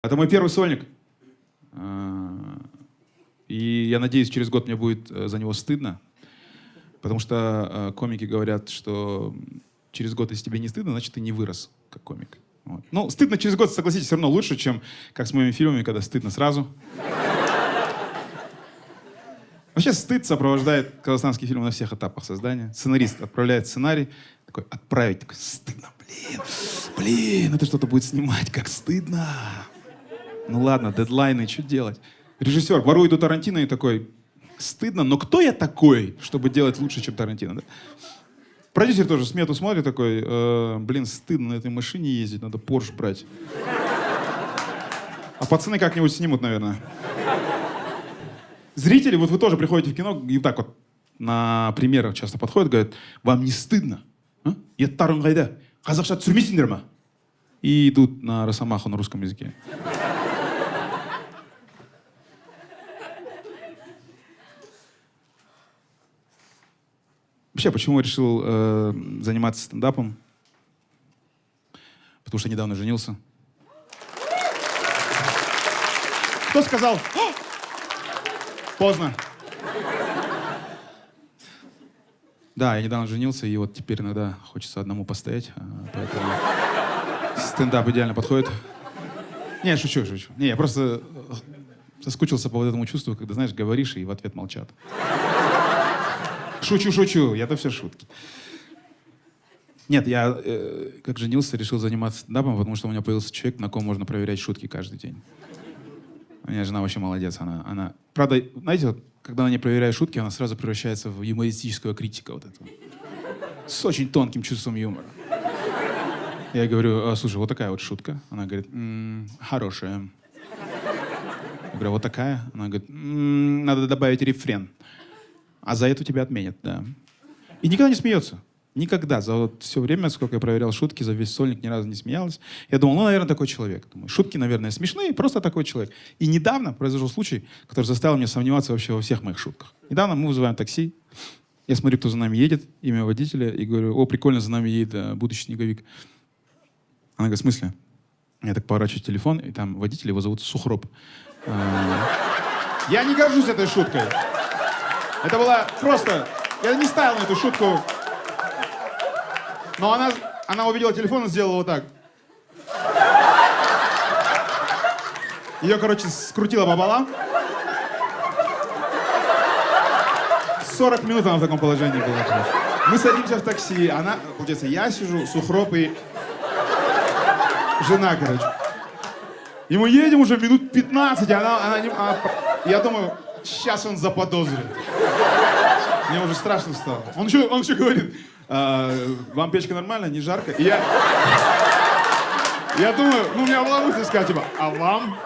Это мой первый сольник. И я надеюсь, через год мне будет за него стыдно. Потому что комики говорят, что через год, если тебе не стыдно, значит, ты не вырос как комик. Вот. Ну, стыдно через год, согласитесь, все равно лучше, чем как с моими фильмами, когда стыдно сразу. Вообще стыд сопровождает казахстанские фильмы на всех этапах создания. Сценарист отправляет сценарий, такой отправить, такой стыдно, блин, это что-то будет снимать, как стыдно. Ну ладно, дедлайны, что делать? Режиссер ворует у Тарантино и такой, стыдно, но кто я такой, чтобы делать лучше, чем Тарантино? Да? Продюсер тоже смету смотрит такой, блин, стыдно на этой машине ездить, надо Порш брать. А пацаны как-нибудь снимут, наверное. Зрители, вот вы тоже приходите в кино и так вот на премьерах часто подходят, говорят, вам не стыдно? Еттарың қайда? Қазақша түсірмейсіңдер ма? И идут на Росомаху на русском языке. Вообще, почему я решил заниматься стендапом? Потому что недавно женился. Кто сказал? Поздно. Да, я недавно женился, и вот теперь иногда хочется одному постоять, поэтому стендап идеально подходит. Не, шучу. Не, я просто соскучился по вот этому чувству, когда, знаешь, говоришь, и в ответ молчат. Шучу, это все шутки. Нет, я, как женился, решил заниматься стендапом, потому что у меня появился человек, на ком можно проверять шутки каждый день. У меня жена вообще молодец. Она... Правда, знаете, вот, когда она не проверяет шутки, она сразу превращается в юмористического критика вот этого. С очень тонким чувством юмора. Я говорю, слушай, вот такая вот шутка. Она говорит, хорошая. Я говорю, вот такая? Она говорит, надо добавить рефрен. А за это тебя отменят, да. И никогда не смеется. Никогда. За вот все время, сколько я проверял шутки, за весь сольник ни разу не смеялась. Я думал, ну, наверное, такой человек. Думаю, шутки, наверное, смешные, просто такой человек. И недавно произошел случай, который заставил меня сомневаться вообще во всех моих шутках. Недавно мы вызываем такси. Я смотрю, кто за нами едет, имя водителя, и говорю, о, прикольно, за нами едет будущий снеговик. Она говорит, в смысле? Я так поворачиваю телефон, и там водитель, его зовут Сухроб. Я не горжусь этой шуткой. Это была просто... Я не ставил на эту шутку. Но она увидела телефон и сделала вот так. Ее, короче, скрутила пополам. 40 минут она в таком положении была. Мы садимся в такси. Она, получается, я сижу, Сухроб и жена, короче. И мы едем уже минут 15, я думаю, сейчас он заподозрит. Мне уже страшно стало. Он еще говорит, вам печка нормальная, не жарко? И я думаю, ну, у меня была мысль сказать, типа, а вам?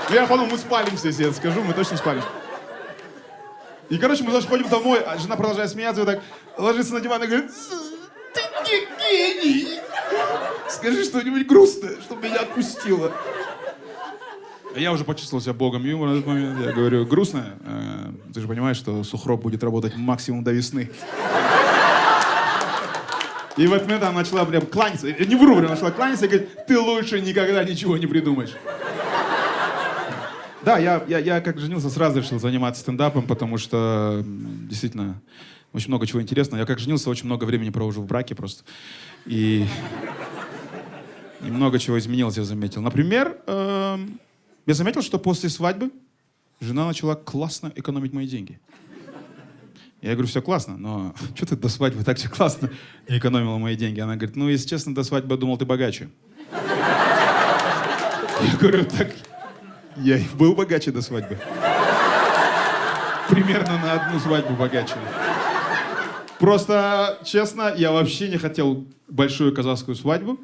Ну, я подумал, мы спалимся, если я это скажу, мы точно спалимся. И, короче, мы заходим домой, а жена продолжает смеяться, вот так ложится на диван и говорит, ты не гений! Скажи что-нибудь грустное, чтобы меня отпустило. Я уже почувствовал себя богом юмора на этот момент. Я говорю, грустно? Ты же понимаешь, что Сухроб будет работать максимум до весны. И в этот момент она начала прям кланяться. Я не вру, прям начала кланяться и говорит, ты лучше никогда ничего не придумаешь. Да, я как женился, сразу решил заниматься стендапом, потому что действительно очень много чего интересного. Я как женился, очень много времени провожу в браке просто. И много чего изменилось, я заметил. Например, я заметил, что после свадьбы жена начала классно экономить мои деньги. Я говорю, все классно, но что ты до свадьбы так все классно не экономила мои деньги? Она говорит, ну, если честно, до свадьбы я думал, ты богаче. Я говорю, так я и был богаче до свадьбы. Примерно на одну свадьбу богаче. Просто, честно, я вообще не хотел большую казахскую свадьбу.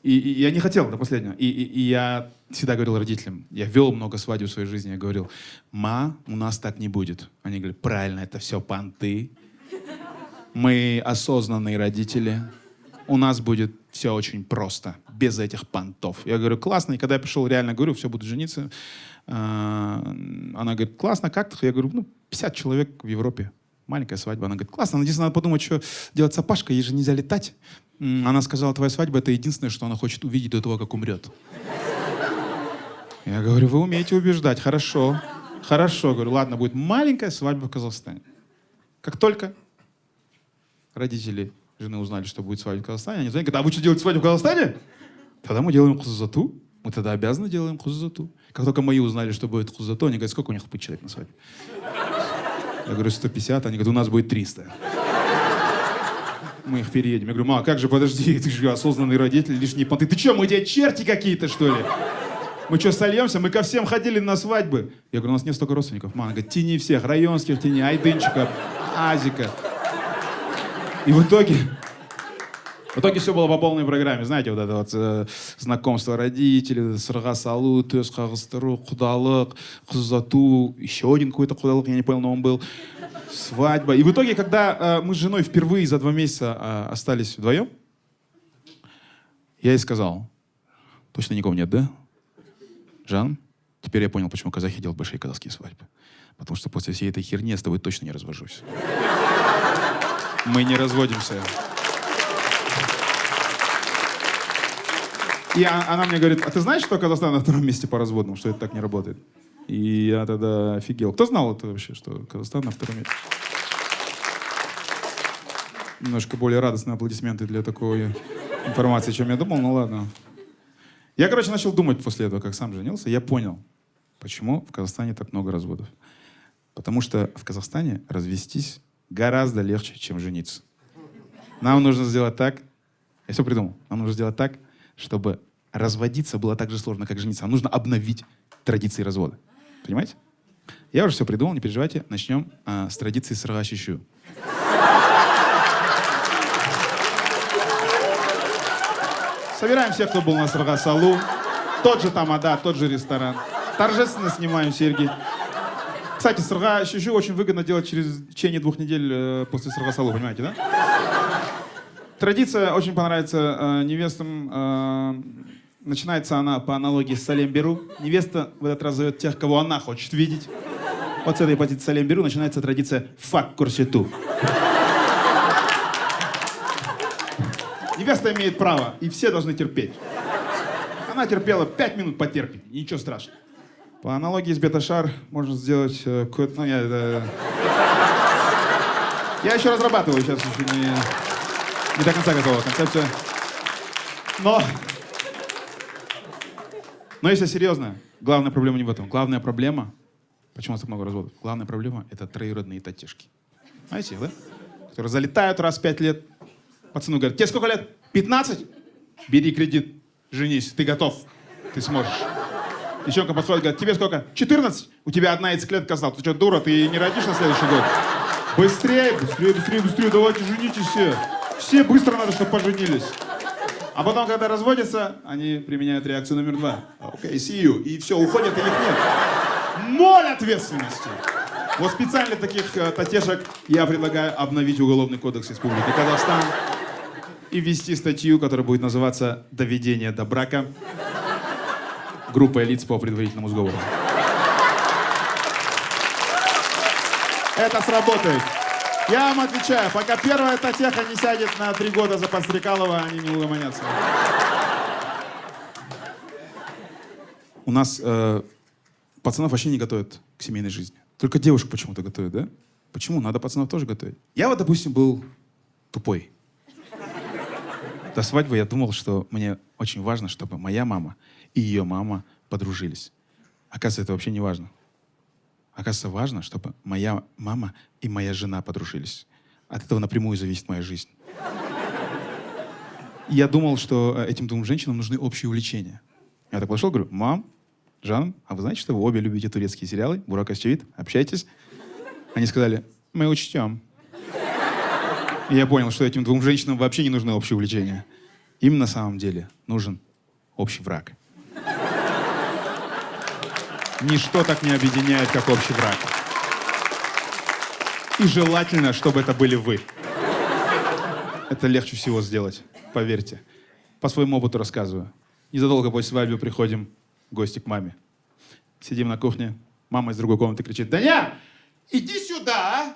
И я не хотел до последнего. И я всегда говорил родителям, я вел много свадеб в своей жизни, я говорил, ма, у нас так не будет. Они говорят, правильно, это все понты. Мы осознанные родители. У нас будет Все очень просто, без этих понтов. Я говорю, классно. И когда я пришел, реально говорю, все, буду жениться. Она говорит, классно, как ты? Я говорю, 50 человек в Европе. Маленькая свадьба. Она говорит, классно, но здесь надо подумать, что делать с Апашкой, ей же нельзя летать. Она сказала, твоя свадьба — это единственное, что она хочет увидеть до того, как умрет. Я говорю, вы умеете убеждать, хорошо. Хорошо, говорю, ладно, будет маленькая свадьба в Казахстане. Как только родители жены узнали, что будет свадьба в Казахстане, они звонят, говорят, а вы что, делаете свадьбу в Казахстане? Тогда мы делаем хузузату. Мы тогда обязаны делаем хузузату. Как только мои узнали, что будет хузузату, они говорят, сколько у них будет человек на свадьбе? Я говорю, 150. Они говорят, у нас будет 300. Мы их переедем. Я говорю, мама, как же, подожди, ты же осознанный родитель, лишние понты. Ты что, мы тебе черти какие-то, что ли? Мы что, сольемся? Мы ко всем ходили на свадьбы. Я говорю, у нас нет столько родственников. Мама говорит, тяни всех, районских тяни, Айдынчика, Азика. И в итоге все было по полной программе. Знаете, вот это вот знакомство родителей, сырға салу, төс қағыстыру, құдалық, хузату, еще один какой-то құдалық, я не понял, но он был. Свадьба. И в итоге, когда мы с женой впервые за 2 месяца остались вдвоем, я ей сказал, точно никого нет, да? Жан, теперь я понял, почему казахи делают большие казахские свадьбы. Потому что после всей этой херни я с тобой точно не развожусь. Мы не разводимся. И она мне говорит, а ты знаешь, что Казахстан на 2-м месте по разводам, что это так не работает? И я тогда офигел. Кто знал это вообще, что Казахстан на 2-м месте? Немножко более радостные аплодисменты для такой информации, чем я думал, ну ладно. Я, короче, начал думать после этого, как сам женился, я понял, почему в Казахстане так много разводов. Потому что в Казахстане развестись гораздо легче, чем жениться. Нам нужно сделать так, я все придумал, нам нужно сделать так, чтобы разводиться было так же сложно, как жениться. Нам нужно обновить традиции развода. Понимаете? Я уже все придумал, не переживайте. Начнем с традиции сырға шешу. Собираем всех, кто был на сырға салу. Тот же тамада, тот же ресторан. Торжественно снимаем серьги. Кстати, сырға шешу очень выгодно делать в течение 2 недель после сырға салу, понимаете, да? Традиция очень понравится невестам. Начинается она по аналогии с салем беру. Невеста в этот раз зовет тех, кого она хочет видеть. Вот с этой позиции салем беру начинается традиция фак курсету. Невеста имеет право, и все должны терпеть. Она терпела 5 минут, потерпит, ничего страшного. По аналогии с бета-шар можно сделать какой-то... Ну, я еще разрабатываю, сейчас еще не до конца готова концепция. Но если серьезно, главная проблема не в этом. Главная проблема, почему у нас так много разводов? Главная проблема — это троюродные татишки. Знаете их, да? Которые залетают раз в 5 лет. Пацану говорят, тебе сколько лет? 15? Бери кредит, женись, ты готов, ты сможешь. Девчонка подходит, говорит, тебе сколько? 14? У тебя 1 яйцеклетка осталась. Ты что, дура, ты не родишь на следующий год? Быстрее, давайте женитесь все. Все быстро надо, чтобы поженились. А потом, когда разводятся, они применяют реакцию номер 2. Окей, see you. И все, уходят, и их нет. 0 ответственности. Вот специально таких татешек я предлагаю обновить Уголовный кодекс Республики Казахстан и ввести статью, которая будет называться «Доведение до брака группой лиц по предварительному сговору». Это сработает. Я вам отвечаю, пока первая татеха не сядет на 3 года за Подстрекалова, они не угомонятся. У нас пацанов вообще не готовят к семейной жизни. Только девушек почему-то готовят, да? Почему? Надо пацанов тоже готовить. Я вот, допустим, был тупой. До свадьбы я думал, что мне очень важно, чтобы моя мама и ее мама подружились. Оказывается, это вообще не важно. Оказывается, важно, чтобы моя мама и моя жена подружились. От этого напрямую зависит моя жизнь. И я думал, что этим 2 женщинам нужны общие увлечения. Я так подошел, говорю, мам, Жан, а вы знаете, что вы обе любите турецкие сериалы? Бурак Özçivit, общаетесь? Они сказали, мы учтем. И я понял, что этим 2 женщинам вообще не нужны общие увлечения. Им на самом деле нужен общий враг. Ничто так не объединяет, как общий враг. И желательно, чтобы это были вы. Это легче всего сделать, поверьте. по своему опыту рассказываю. Незадолго после свадьбы приходим в гости к маме. Сидим на кухне, мама из другой комнаты кричит: «Даня, иди сюда!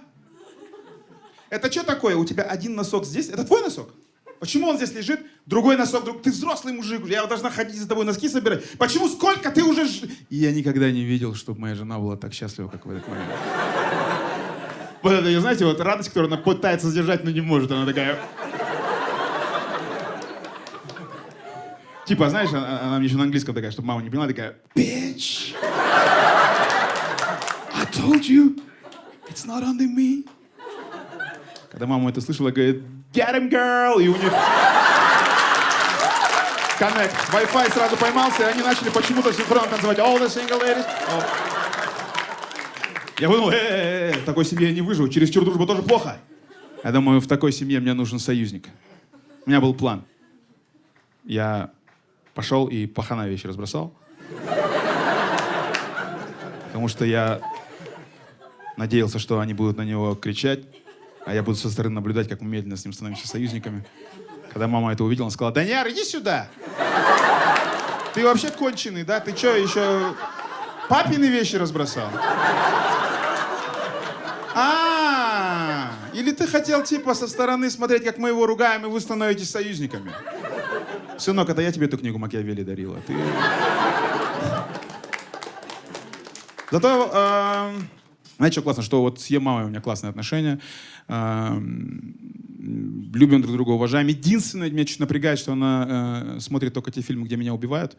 Это что такое? У тебя один носок здесь? Это твой носок? Почему он здесь лежит? Другой носок, ты взрослый мужик, я должна ходить за тобой носки собирать. Почему? Сколько ты уже...» И я никогда не видел, чтобы моя жена была так счастлива, как в этот момент. Вот это, знаете, вот радость, которую она пытается сдержать, но не может. Она такая... Типа, знаешь, она мне еще на английском такая, чтобы мама не поняла, такая: «Bitch! I told you, it's not only me». Когда мама это слышала, говорит: «Get him, girl!» И у них... Connect. Wi-Fi сразу поймался, и они начали почему-то синхронно танцевать «All the single ladies». Oh. Я подумал: в такой семье я не выживу, чересчур дружба тоже плохо. Я думаю, в такой семье мне нужен союзник. У меня был план. Я пошел и пахана вещи разбросал. Потому что я надеялся, что они будут на него кричать, а я буду со стороны наблюдать, как мы медленно с ним становимся союзниками. Когда мама это увидела, она сказала: «Даняр, иди сюда! Ты вообще конченый, да? Ты что, еще папины вещи разбросал?» Или ты хотел типа со стороны смотреть, как мы его ругаем, и вы становитесь союзниками? Сынок, это я тебе эту книгу Макиавелли дарила. Ты... Зато, знаете, что классно, что вот с ее мамой у меня классные отношения. Любим друг друга, уважаем. Единственное, меня чуть напрягает, что она смотрит только те фильмы, где меня убивают.